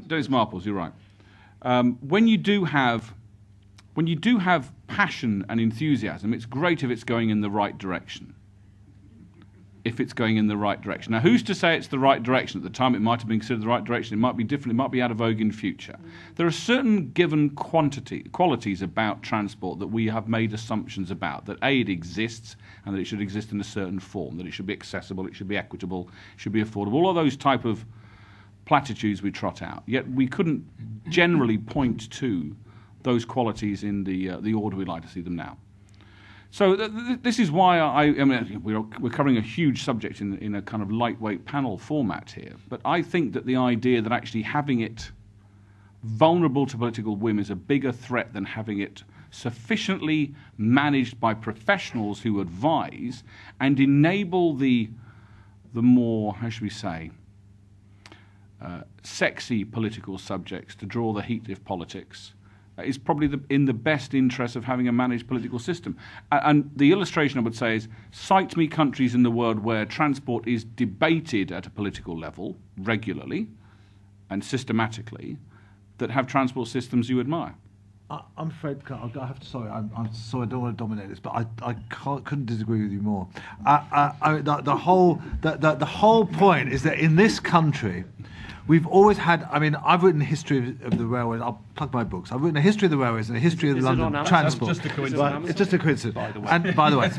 Those marbles, you're right. When you do have passion and enthusiasm, it's great if it's going in the right direction. Now, who's to say it's the right direction? At the time, it might have been considered the right direction. It might be different. It might be out of vogue in the future. There are certain given qualities about transport that we have made assumptions about. That A, it exists, and that it should exist in a certain form. That it should be accessible, it should be equitable, it should be affordable. All of those type of platitudes we trot out. Yet we couldn't generally point to those qualities in the order we like to see them now. So this is why I mean, we're covering a huge subject in a kind of lightweight panel format here. But I think that the idea that actually having it vulnerable to political whim is a bigger threat than having it sufficiently managed by professionals who advise and enable the more, how should we say, sexy political subjects to draw the heat of politics is probably in the best interest of having a managed political system. And the illustration I would say is, cite me countries in the world where transport is debated at a political level regularly and systematically that have transport systems you admire. I'm afraid I have to. Sorry, I'm sorry. I don't want to dominate this, but I couldn't disagree with you more. The whole point is that in this country, we've always had. I mean, I've written a history of the railways. I'll plug my books. I've written a history of the railways and a history of the London transport. That's just a coincidence. It's just a coincidence. By the way. And by the way,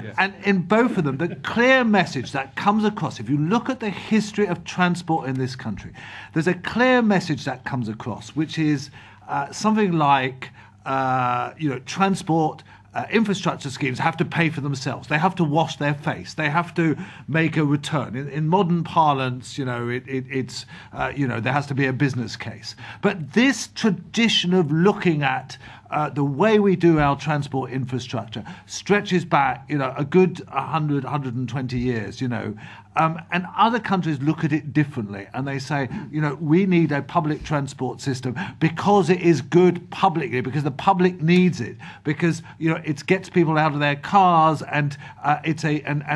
yes. And in both of them, the clear message that comes across, if you look at the history of transport in this country, there's a clear message that comes across, which is something like, transport infrastructure schemes have to pay for themselves. They have to wash their face. They have to make a return. In modern parlance, it's there has to be a business case. But this tradition of looking at the way we do our transport infrastructure stretches back, a good 100, 120 years, and other countries look at it differently, and they say, we need a public transport system because it is good publicly, because the public needs it, because it gets people out of their cars, and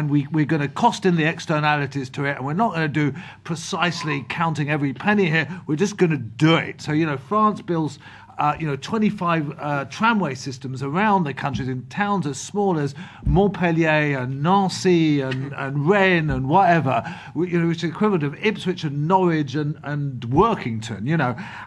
we're going to cost in the externalities to it, and we're not going to do precisely counting every penny here. We're just going to do it. So France builds 25 tramway systems around the country in towns as small as Montpellier and Nancy and Rennes and whatever, which is equivalent of Ipswich and Norwich and Workington,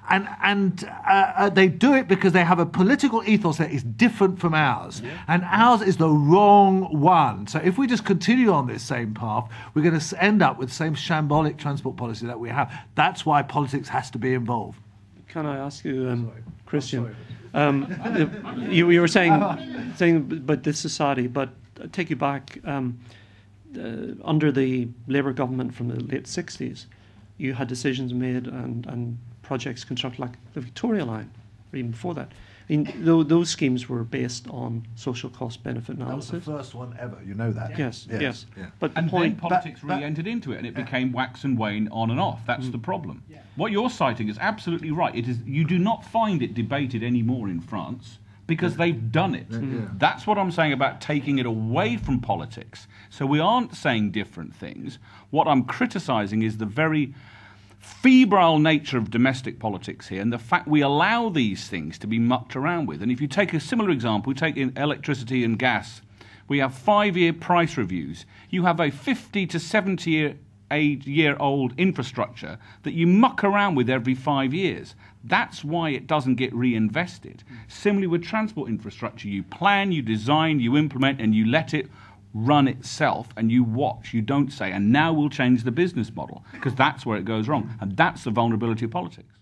and they do it because they have a political ethos that is different from ours, and ours is the wrong one. So if we just continue on this same path, we're going to end up with the same shambolic transport policy that we have. That's why politics has to be involved. Can I ask you, Christian? You were saying about this society, but I take you back under the Labour government from the late 60s. You had decisions made and projects constructed like the Victoria Line, or even before that. I mean, those schemes were based on social cost benefit analysis. That was the first one ever. You know that. Yes. Yeah. But then politics really entered into it, and it became wax and wane, on and off. That's the problem. Yeah. What you're citing is absolutely right. It is. You do not find it debated anymore in France because they've done it. That's what I'm saying about taking it away from politics. So we aren't saying different things. What I'm criticising is the very febrile nature of domestic politics here, and the fact we allow these things to be mucked around with. And if you take a similar example, we take in electricity and gas, we have 5-year price reviews. You have a 50 to 70-year-old infrastructure that you muck around with every 5 years. That's why it doesn't get reinvested. Similarly with transport infrastructure, you plan, you design, you implement, and you let it run itself, and you watch. You don't say, and now we'll change the business model, because that's where it goes wrong, and that's the vulnerability of politics.